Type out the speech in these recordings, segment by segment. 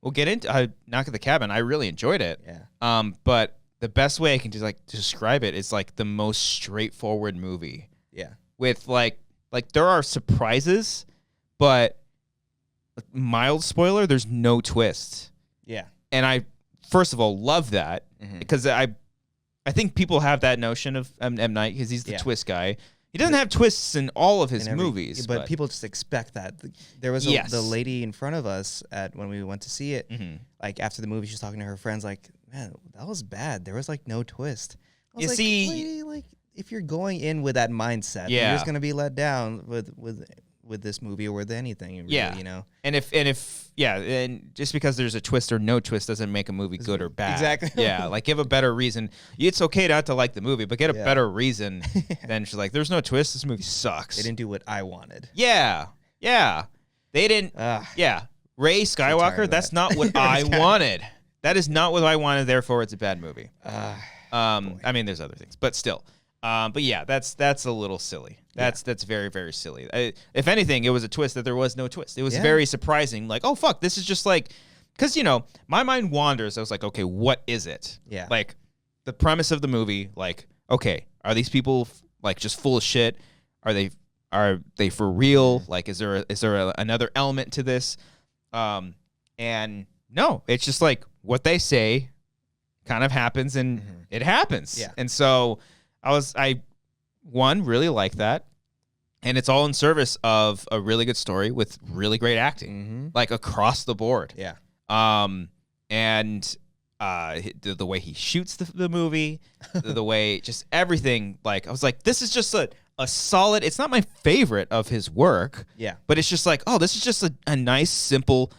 we'll get into Knock at the Cabin. I really enjoyed it. Yeah. But the best way I can just like describe it is like the most straightforward movie. Yeah. With like there are surprises, but mild spoiler, there's no twist. Yeah. And I first of all love that because I think people have that notion of M. Night because he's the twist guy. He doesn't have twists in all of his movies, but people just expect that. There was the lady in front of us when we went to see it. Like after the movie, she was talking to her friends, like, "Man, that was bad. There was like no twist." I was lady, like if you're going in with that mindset, you're just gonna be let down with this movie or with anything. Really, you know. And and just because there's a twist or no twist doesn't make a movie good or bad. Exactly. Yeah, like give a better reason. It's okay not to like the movie, but get a better reason than she's like, there's no twist. This movie sucks. They didn't do what I wanted. Yeah. They didn't. Rey Skywalker. That's not what I wanted. That is not what I wanted. Therefore, it's a bad movie. I mean, there's other things, but still. But yeah, that's a little silly. That's very, very silly. If anything, it was a twist that there was no twist. It was very surprising. Like, oh fuck, this is just like, because my mind wanders. I was like, okay, what is it? Yeah. Like the premise of the movie. Like, okay, are these people like just full of shit? Are they for real? Like, is there another element to this? And no, it's just like what they say kind of happens, and it happens. Yeah. And so I really like that. And it's all in service of a really good story with really great acting, like across the board. Yeah. And the way he shoots the movie, the way just everything, like I was like, this is just a solid, it's not my favorite of his work. Yeah. But it's just like, oh, this is just a nice, simple,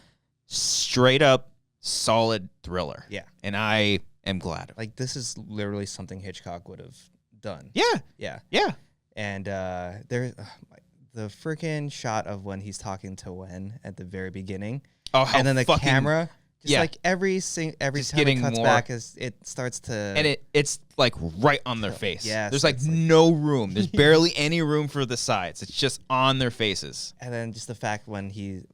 straight up, solid thriller. Yeah. And I am glad. Like this is literally something Hitchcock would have done. Yeah. And the freaking shot of when he's talking to Wen at the very beginning. Oh, how and then the fucking, camera, just like every time it cuts back, it starts to, and it's like right on their face. Yeah, there's like no room. There's barely any room for the sides. It's just on their faces. And then just the fact when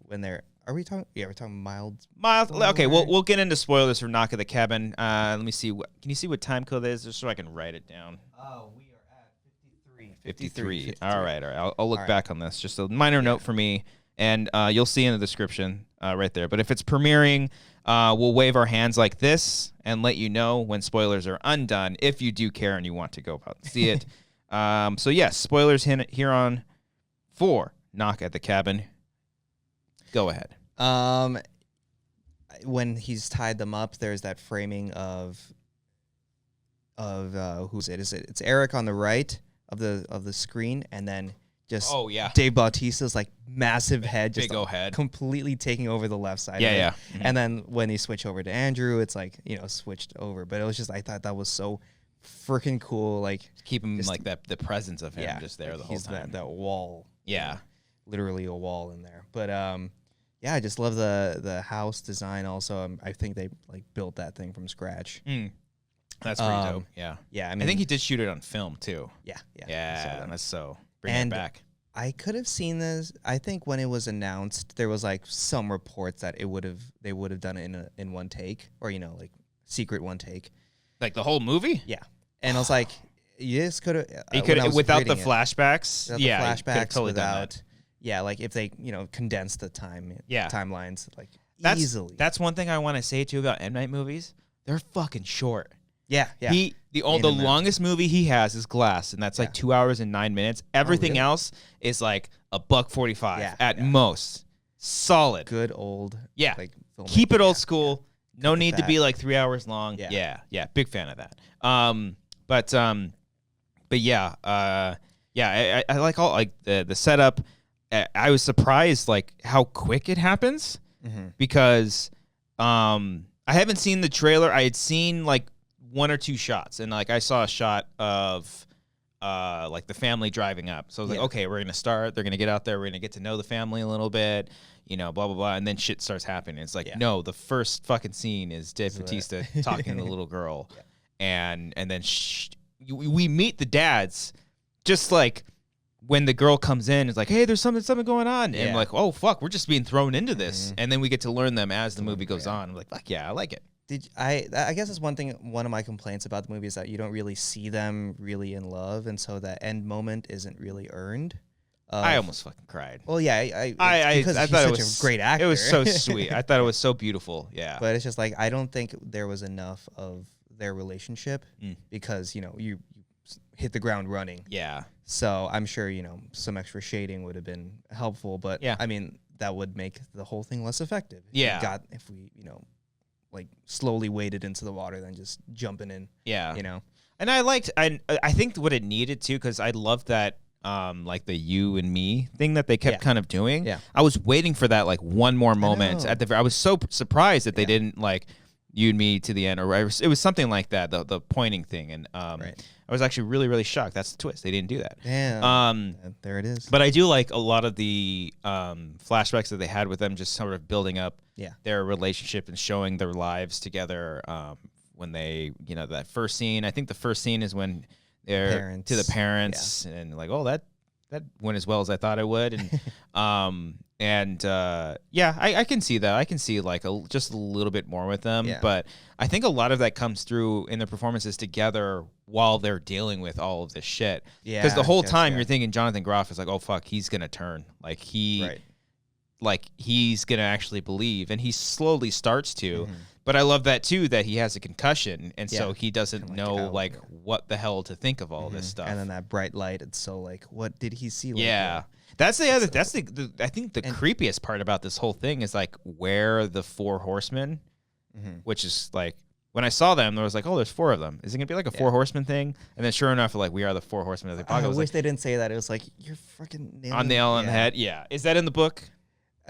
they're. Are we talking? Yeah, we're talking mild. Okay, we'll get into spoilers for Knock at the Cabin. Let me see. Can you see what time code is, just so I can write it down? Oh, we are at 53. All right. I'll look back on this. Just a minor note for me, and you'll see in the description right there. But if it's premiering, we'll wave our hands like this and let you know when spoilers are undone. If you do care and you want to go out and see it. So yes, spoilers here on for Knock at the Cabin. Go ahead. When he's tied them up, there's that framing of who's it? It's Eric on the right of the screen, and then just Dave Bautista's like massive head, just big old head, completely taking over the left side. Yeah. Mm-hmm. And then when he switch over to Andrew, it's like switched over. But it was just, I thought that was so freaking cool. Like keep him like that, the presence of him just there the whole time. That wall. Yeah, literally a wall in there. But yeah, I just love the house design. Also, I think they like built that thing from scratch. That's pretty dope. Yeah. I think he did shoot it on film too. Yeah. That's so bring it back. I could have seen this. I think when it was announced, there was like some reports that they would have done it in one take, or like secret one take, like the whole movie. Yeah, and I was like, you just could have. He could without the flashbacks. Flashbacks totally without. Yeah, like if they, condense the timelines, like easily. That's one thing I want to say too about M. Night movies. They're fucking short. Yeah. The longest movie he has is Glass, and that's like 2 hours and 9 minutes. Everything else is like $1.45 at most. Solid. Good old. Yeah. Like keep it old school. No need to be like 3 hours long. Yeah. Big fan of that. But yeah. I like all like the setup. I was surprised like how quick it happens because I haven't seen the trailer. I had seen like one or two shots, and like I saw a shot of like the family driving up. So I was like, okay, we're gonna start. They're gonna get out there. We're gonna get to know the family a little bit, blah blah blah, and then shit starts happening. It's like no, the first fucking scene is Dave Bautista talking to the little girl, and then we meet the dads just like when the girl comes in, it's like, hey, there's something going on. And like, oh, fuck, we're just being thrown into this. And then we get to learn them as the movie goes on. I'm like, fuck yeah, I like it. I guess that's one of my complaints about the movie is that you don't really see them really in love. And so that end moment isn't really earned. I almost fucking cried. Well, yeah, because I thought he's such a great actor. It was so sweet. I thought it was so beautiful. Yeah. But it's just like, I don't think there was enough of their relationship because, you know, you hit the ground running. Yeah. So I'm sure, you know, some extra shading would have been helpful, but I mean, that would make the whole thing less effective. If we, you know, like slowly waded into the water than just jumping in. Yeah. You know. And I think what it needed to, because I loved that like the you and me thing that they kept kind of doing. Yeah. I was waiting for that like one more moment I was so surprised that they didn't like you and me to the end, or it was something like that, the pointing thing, and I was actually really, really shocked. That's the twist. They didn't do that. Damn. There it is. But I do like a lot of the flashbacks that they had with them, just sort of building up their relationship and showing their lives together. When they, you know, that first scene. I think the first scene is when they're to the parents and like, oh, that went as well as I thought it would, and I can see that. I can see like just a little bit more with them, but I think a lot of that comes through in their performances together while they're dealing with all of this shit. Yeah, because the whole time you're thinking Jonathan Groff is like, oh fuck, he's gonna turn, like he's gonna actually believe, and he slowly starts to. But I love that too, that he has a concussion, and so he doesn't know like what the hell to think of all this stuff. And then that bright light, it's so like, what did he see? Like, that's the other. That's the I think the creepiest part about this whole thing is like where the four horsemen, which is like when I saw them, there was like, oh, there's four of them. Is it gonna be like a four horsemen thing? And then sure enough, like we are the four horsemen of the apocalypse. I wish they didn't say that. It was like you're fucking nail on the head. Yeah, is that in the book?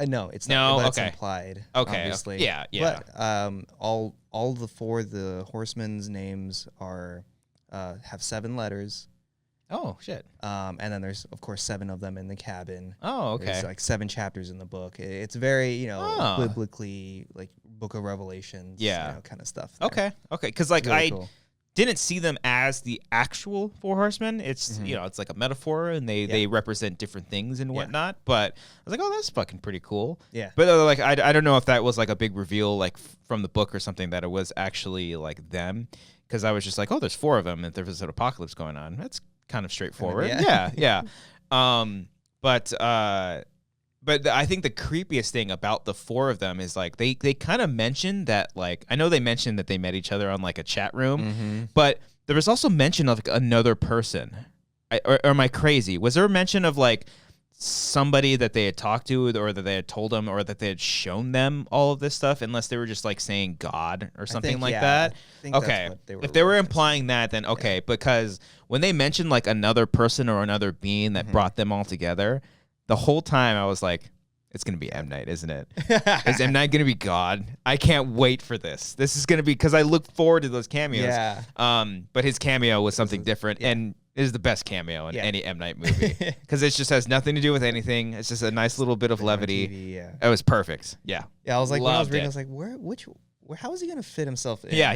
No, it's not. But it's implied. Okay, obviously. Yeah. But all the horsemen's names are have 7 letters. Oh shit. And then there's of course 7 of them in the cabin. Oh, okay. There's like 7 chapters in the book. It's very, you know, biblically like Book of Revelations, you know, kind of stuff. There. Okay. Because like really cool. Didn't see them as the actual four horsemen. It's you know, it's like a metaphor, and they represent different things and whatnot. But I was like, oh, that's fucking pretty cool. Yeah. But like, I don't know if that was like a big reveal, like from the book or something, that it was actually like them, because I was just like, oh, there's 4 of them, and there's an apocalypse going on. That's kind of straightforward. Yeah. But I think the creepiest thing about the 4 of them is like they kind of mentioned that, like, I know they mentioned that they met each other on like a chat room, but there was also mention of like another person. Or am I crazy? Was there a mention of like somebody that they had talked to, or that they had told them, or that they had shown them all of this stuff, unless they were just like saying God or something like that? Okay. If they were implying that, then okay, because when they mentioned like another person or another being that brought them all together, the whole time I was like, it's going to be M. Night, isn't it? Is M. Night going to be God? I can't wait for this. This is going to be, because I look forward to those cameos. Yeah. But his cameo was something different, and it is the best cameo in any M. Night movie, because it just has nothing to do with anything. It's just a nice little bit of levity. TV, it was perfect. Yeah. Yeah, I was like, when I was reading, I was like, how is he going to fit himself in? Yeah.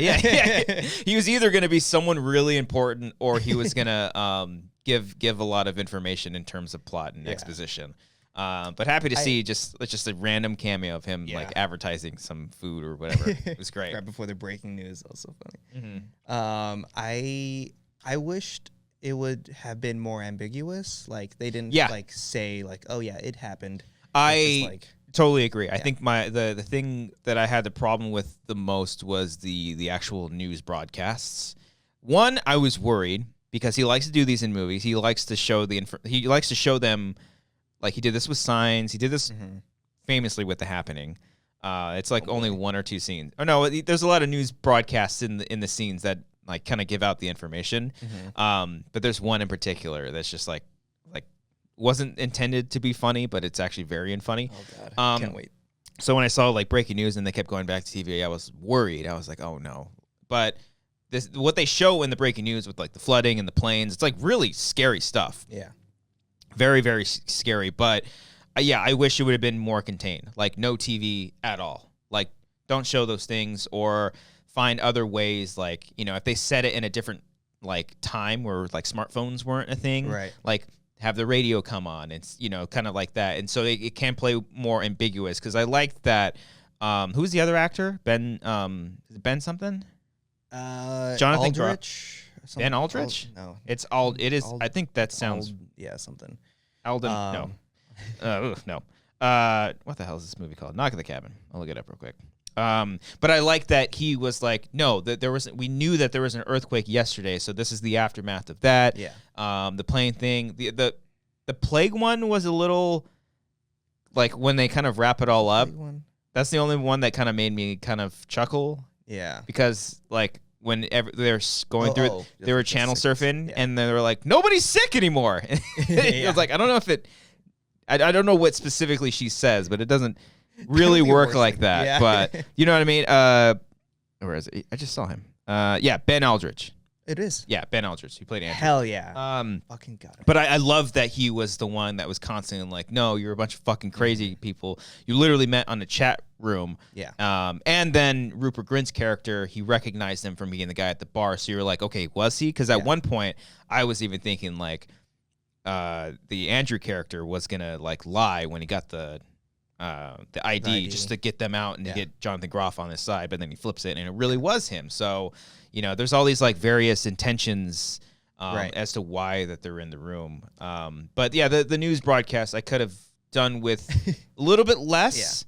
He was either going to be someone really important, or he was going to give a lot of information in terms of plot and exposition. But happy to see just a random cameo of him like advertising some food or whatever. It was great. Right before the breaking news, also funny. I wished it would have been more ambiguous. Like they didn't like say like, oh yeah, it happened. I totally agree. I think the thing that I had the problem with the most was the actual news broadcasts. One, I was worried, because he likes to do these in movies. He likes to show he likes to show them, like he did this with Signs. He did this famously with The Happening. It's like only 1 or 2 scenes. Oh no, there's a lot of news broadcasts in the scenes that like kind of give out the information. But there's one in particular that's just like wasn't intended to be funny, but it's actually very funny. Oh god, can't wait. So when I saw like breaking news and they kept going back to TV, I was worried. I was like, oh no. But what they show in the breaking news with like the flooding and the planes, it's like really scary stuff. Yeah. Very, very scary. But I wish it would have been more contained. Like no TV at all. Like don't show those things, or find other ways. Like, you know, if they set it in a different like time where like smartphones weren't a thing, right? Like have the radio come on. It's, you know, kind of like that. And so it can play more ambiguous because I liked that. Who's the other actor? Ben, is it Ben something? Jonathan Aldridge. Ben Aldridge? No. It is, I think that sounds. Yeah, something. Alden, no. No. What the hell is this movie called? Knock at the Cabin. I'll look it up real quick. But I like that he was like, no, that we knew that there was an earthquake yesterday, so this is the aftermath of that. Yeah. The plane thing, the plague one was a little like when they kind of wrap it all up. That's the only one that kind of made me kind of chuckle. Yeah. Because like when they're going through it, they were channel surfing and they were like, nobody's sick anymore. It was like, I don't know if it. I don't know what specifically she says, but it doesn't really work like that. Yeah. But you know what I mean? Where is it? I just saw him. Yeah, Ben Aldridge. It is. Yeah, Ben Aldridge. He played Andrew. Hell yeah. Fucking got it. But I love that he was the one that was constantly like, no, you're a bunch of fucking crazy people. You literally met on a chat room. Yeah. And then Rupert Grint's character, he recognized him from being the guy at the bar. So you were like, okay, was he? Because at one point, I was even thinking like, the Andrew character was gonna like lie when he got the ID just to get them out and to get Jonathan Groff on his side, but then he flips it and it really was him. So, you know, there's all these like various intentions as to why that they're in the room. But yeah, the news broadcast I could have done with a little bit less.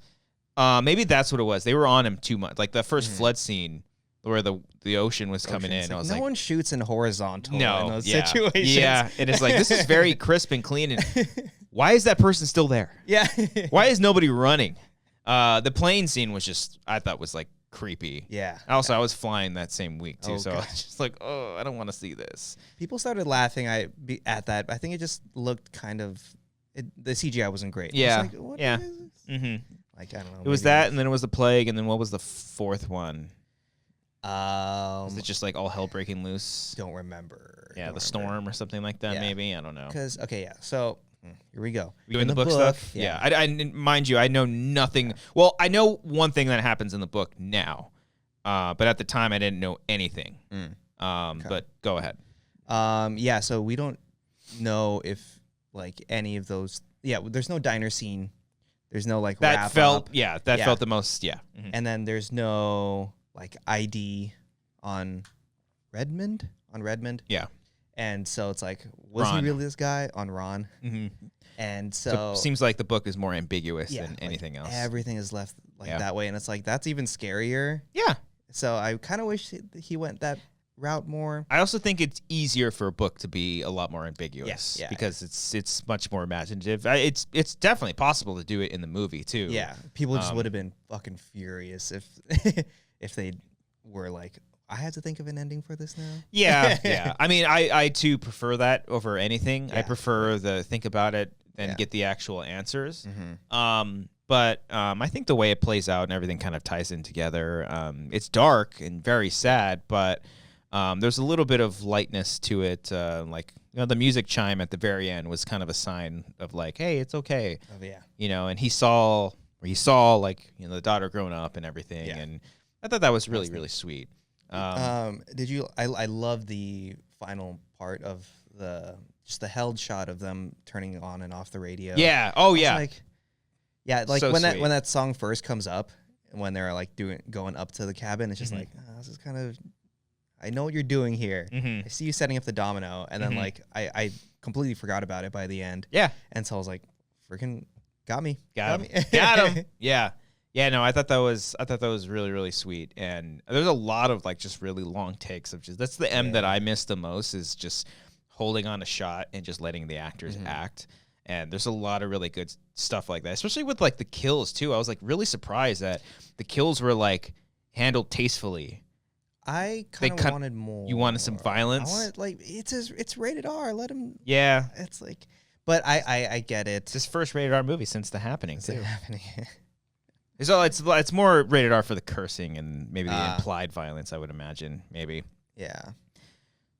Maybe that's what it was. They were on him too much. Like the first flood scene where the ocean was coming in. I was like, no one shoots in horizontal in those situations. Yeah, and it's like, this is very crisp and clean. And why is that person still there? Yeah. Why is nobody running? The plane scene was just, I thought was like creepy. Yeah. Also, I was flying that same week too, so I was just like, oh, I don't want to see this. People started laughing at that. I think it just looked kind of, the CGI wasn't great. Yeah. Like, what is this? Like, I don't know. It was that, and then it was the plague, and then what was the fourth one? Was it just like all hell breaking loose? Don't remember. Yeah, the storm or something like that. Maybe, I don't know. Because so here we go. You in the book stuff? Yeah. I mind you, I know nothing. Well, I know one thing that happens in the book now, but at the time I didn't know anything. But go ahead. Yeah. So we don't know if like any of those. Yeah, there's no diner scene. There's no like that wrap felt. up. Yeah, that felt the most. Yeah. And then there's no like ID on Redmond. Yeah. And so it's like, was he really this guy on Ron? And so it seems like the book is more ambiguous than anything else. Everything is left like that way. And it's like, that's even scarier. Yeah. So I kind of wish he went that route more. I also think it's easier for a book to be a lot more ambiguous because it's much more imaginative. It's definitely possible to do it in the movie too. Yeah. People just would have been fucking furious if if they were like, I had to think of an ending for this now. Yeah, yeah. I mean, I too prefer that over anything. I prefer the think about it and get the actual answers. But I think the way it plays out and everything kind of ties in together. It's dark and very sad, but there's a little bit of lightness to it. Like, you know, the music chime at the very end was kind of a sign of like, hey, it's okay. Oh yeah. You know, and he saw like, you know, the daughter growing up and everything, and I thought that was really really sweet. Did you? I love the final part of just the held shot of them turning on and off the radio. Yeah. Oh yeah. Like so when sweet. that song first comes up, and when they're like going up to the cabin, it's just like, this is kind of, I know what you're doing here. I see you setting up the domino, and then like I completely forgot about it by the end. Yeah. And so I was like, freaking got me. Got him. Yeah. Yeah, no, I thought that was really really sweet, and there's a lot of like just really long takes of just that's the M that I miss the most is just holding on a shot and just letting the actors act, and there's a lot of really good stuff like that, especially with like the kills too. I was like really surprised that the kills were like handled tastefully. I kind of wanted more. You wanted some violence? I wanted like it's rated R. Let him. Yeah, it's like, but I get it. It's his first rated R movie since The Happening too. So it's more rated R for the cursing and maybe the implied violence, I would imagine, maybe. Yeah,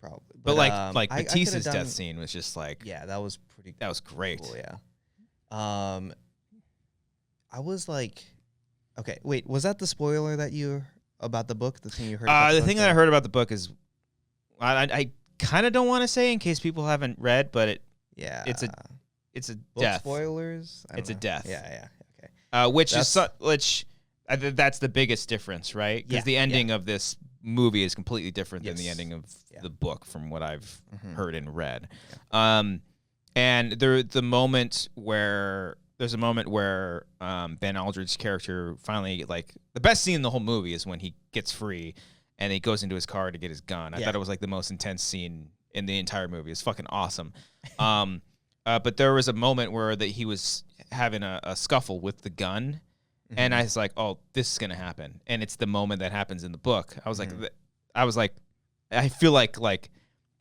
probably. But like Bautista's death scene was just like, that was that was great. Cool, yeah. I was like, okay, wait, was that the spoiler that you about the book? The thing you heard? The thing that I heard about the book is, I kind of don't want to say in case people haven't read, but Yeah. It's a Book death. Spoilers. It's a death. Yeah. Okay. That's the biggest difference, right? Because the ending of this movie is completely different than the ending of the book, from what I've heard and read. Yeah. And there's a moment where Ben Aldridge's character finally, like, the best scene in the whole movie is when he gets free and he goes into his car to get his gun. I thought it was like the most intense scene in the entire movie. It's fucking awesome. But there was a moment where he was having a scuffle with the gun, and I was like, "Oh, this is gonna happen." And it's the moment that happens in the book. I was like, I feel like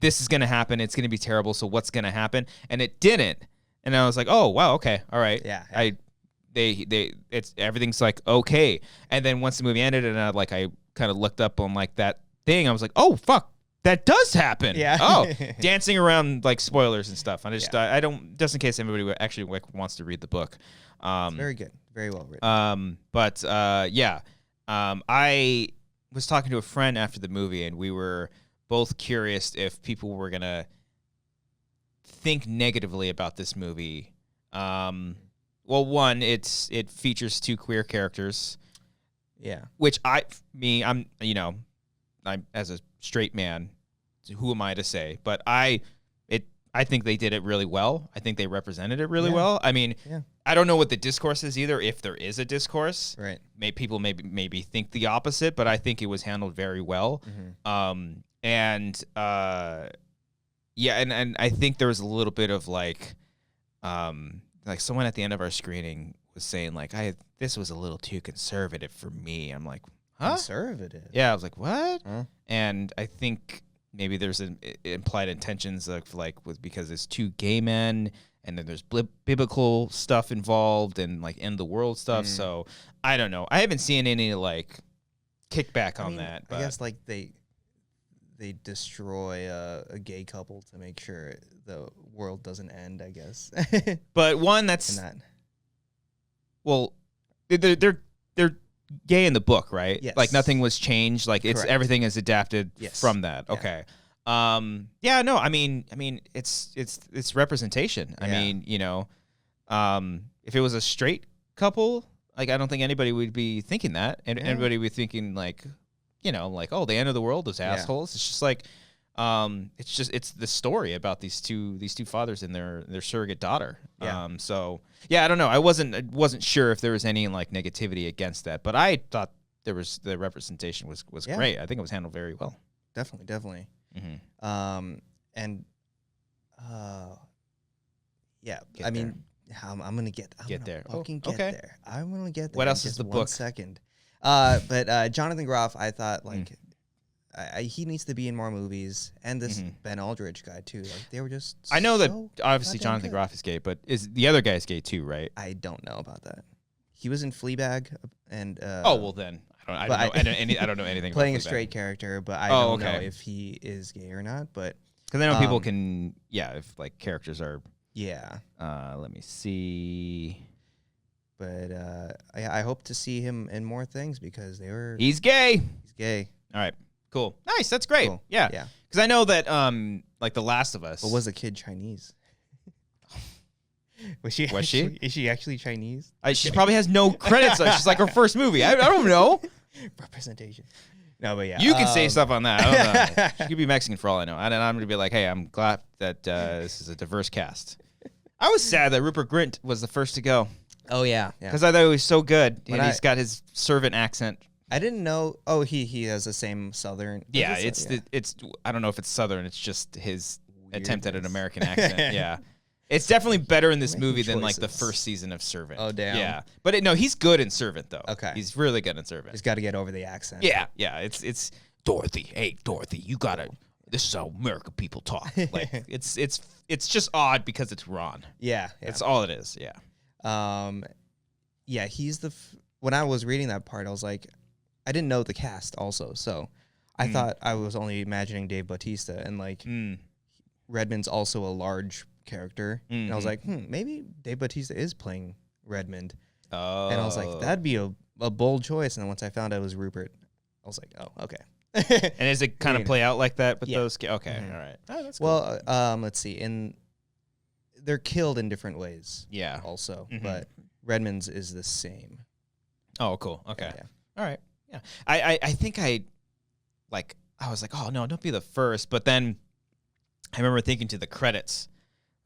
this is gonna happen. It's gonna be terrible. So what's gonna happen? And it didn't. And I was like, "Oh, wow, okay, all right." Yeah. Everything's like okay. And then once the movie ended, and I kind of looked up on like that thing, I was like, "Oh, fuck. That does happen." Yeah. Oh, dancing around like spoilers and stuff. I don't, just in case anybody actually wants to read the book. It's very good, very well written. I was talking to a friend after the movie, and we were both curious if people were gonna think negatively about this movie. Well, one, it features 2 queer characters. Yeah. Which I'm as a straight man, who am I to say? But I think they did it really well. I think they represented it really well. I mean, I don't know what the discourse is either, if there is a discourse. Right. People maybe think the opposite, but I think it was handled very well. And I think there was a little bit of like someone at the end of our screening was saying like, this was a little too conservative for me. I'm like, huh? Conservative? Yeah, I was like, what? Huh? And I think maybe there's implied intentions of because it's 2 gay men, and then there's biblical stuff involved and like end the world stuff. So I don't know. I haven't seen any like kickback on that. But I guess like they destroy a gay couple to make sure the world doesn't end, I guess. But one that's well, they're gay in the book, right? Yes. Like nothing was changed. Like Correct. Everything is adapted from that. Yeah. Okay. No, I mean, it's representation. I mean, if it was a straight couple, like I don't think anybody would be thinking that, and everybody would be thinking like, oh, the end of the world is assholes. It's just like, it's the story about these two fathers and their surrogate daughter. Yeah. I don't know. I wasn't sure if there was any like negativity against that, but I thought the representation was great. I think it was handled very well. Definitely. Mm-hmm. I'm gonna get there. I'm gonna get there. What else is the book? 1 second. But Jonathan Groff, I thought like he needs to be in more movies, and this Ben Aldridge guy too. Like they were just. I know that obviously Jonathan Groff is gay, but is the other guy's gay too, right? I don't know about that. He was in Fleabag, and then I don't know anything. Playing about a straight character, but I don't know if he is gay or not. But because I know people can, if like characters are. Yeah. Let me see. But I hope to see him in more things because He's gay. He's gay. All right. Cool. Nice. That's great. Cool. Yeah. Because I know that like The Last of Us. But was the kid Chinese? Was she? Is she actually Chinese? She probably has no credits. She's like her first movie. I don't know. Representation. No, but yeah. You can say stuff on that. I don't know. She could be Mexican for all I know. And I'm going to be like, hey, I'm glad that this is a diverse cast. I was sad that Rupert Grint was the first to go. Oh, yeah. Because I thought he was so good. And he's got his servant accent. I didn't know. Oh, he has the same Southern. Yeah, it's I don't know if it's Southern. It's just his attempt at an American accent. Yeah. It's definitely better in this movie than like the first season of Servant. Oh, damn. Yeah. But he's good in Servant though. Okay. He's really good in Servant. He's got to get over the accent. Yeah. Yeah. It's Dorothy. Hey, Dorothy, you got to. This is how American people talk. Like it's just odd because it's Ron. Yeah. It's all it is. Yeah. Yeah, he's when I was reading that part, I was like, I didn't know the cast also, so I thought I was only imagining Dave Bautista, and like Redmond's also a large character, and I was like, maybe Dave Bautista is playing Redmond. Oh. And I was like, that'd be a bold choice. And then once I found out it was Rupert, I was like, oh, okay. And does it kind of play out like that with those? Okay, all right. Oh, that's cool. Well, let's see. In they're killed in different ways. Yeah. Also, but Redmond's is the same. Oh, cool. Okay. Yeah. All right. Yeah. I think I was like, oh no, don't be the first. But then I remember thinking to the credits,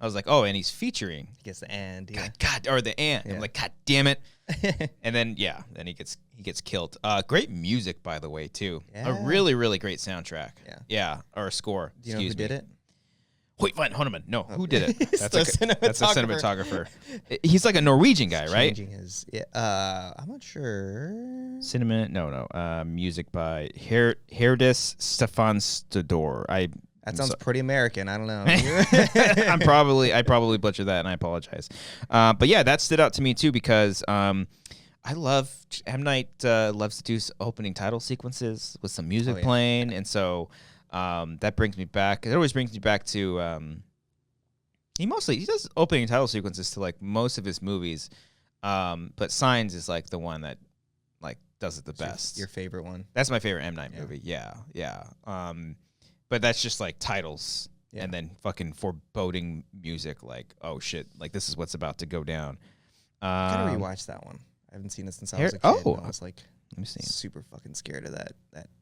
I was like, oh, and he's featuring. He gets the and. Yeah. God, or the and. Yeah. I'm like, God damn it. And then then he gets killed. Great music, by the way, too. Yeah. A really, really great soundtrack. Yeah. Yeah. Or a score. Do you know who did it? Wait, fine, hold on a minute. No, who did it? That's a cinematographer. He's like a Norwegian guy, right? Changing his, I'm not sure. Music by Herdis Stefan Stador. That sounds pretty American. I don't know. I probably butchered that, and I apologize. But yeah, that stood out to me too because I love M. Night loves to do opening title sequences with some music playing, and so. That brings me back. It always brings me back to he does opening title sequences to like most of his movies, but Signs is like the one that like does it the best. Your favorite one? That's my favorite M. Night movie. Yeah. But that's just like titles and then fucking foreboding music. Like, oh shit, like this is what's about to go down. I gotta rewatch that one. I haven't seen it since I was a kid. I was like, let me see. Super fucking scared of that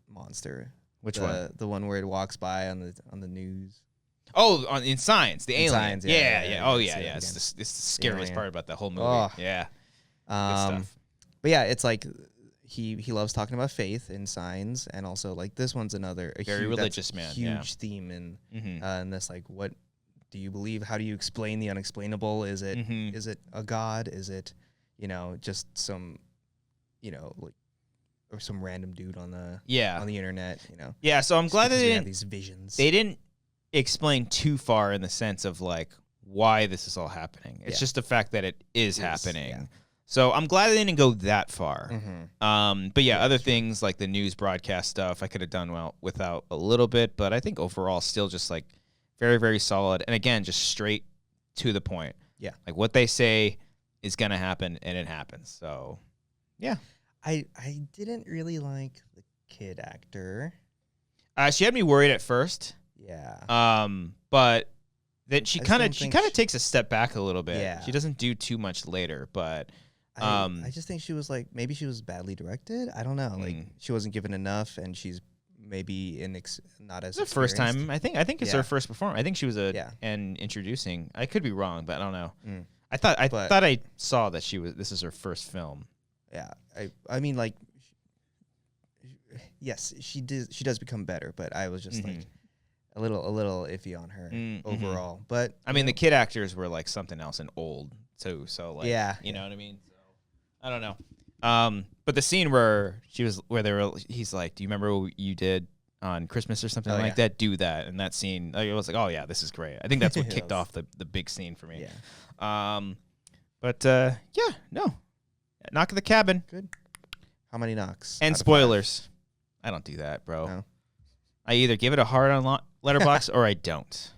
monster. Which one? The one where it walks by on the news. Oh, in Signs, the alien. Signs, yeah. Oh, yeah. It's the scariest part about the whole movie. Oh. Yeah. Good stuff. But yeah, it's like he loves talking about faith in Signs, and also like this one's another very religious man. Huge theme in this. Like, what do you believe? How do you explain the unexplainable? Is it a god? Is it just some like. Or some random dude on the internet, Yeah, so I'm glad they didn't have these visions. They didn't explain too far in the sense of like why this is all happening. It's just the fact that it is happening. Yeah. So I'm glad they didn't go that far. But other things like the news broadcast stuff, I could have done without a little bit, but I think overall still just like very, very solid. And again, just straight to the point. Yeah. Like what they say is going to happen and it happens. So, yeah. I didn't really like the kid actor. She had me worried at first. Yeah. But then she kind of takes a step back a little bit. Yeah. She doesn't do too much later, but I just think she was like maybe she was badly directed. I don't know. Like she wasn't given enough, and she's maybe not as. It's the first time. I think it's her first performance. I think she was and introducing. I could be wrong, but I don't know. I thought I saw that this is her first film. Yeah, I mean, like, yes, she does become better, but I was just like a little iffy on her overall. But I mean, the kid actors were like something else and old too, so like, you know what I mean. So I don't know. But the scene where he's like, "Do you remember what you did on Christmas or something like that? Do that." And that scene, I was like, "Oh yeah, this is great." I think that's what kicked off the big scene for me. Yeah. No. Knock at the Cabin. Good. How many knocks? And spoilers. I don't do that, bro. No. I either give it a heart on Letterboxd or I don't.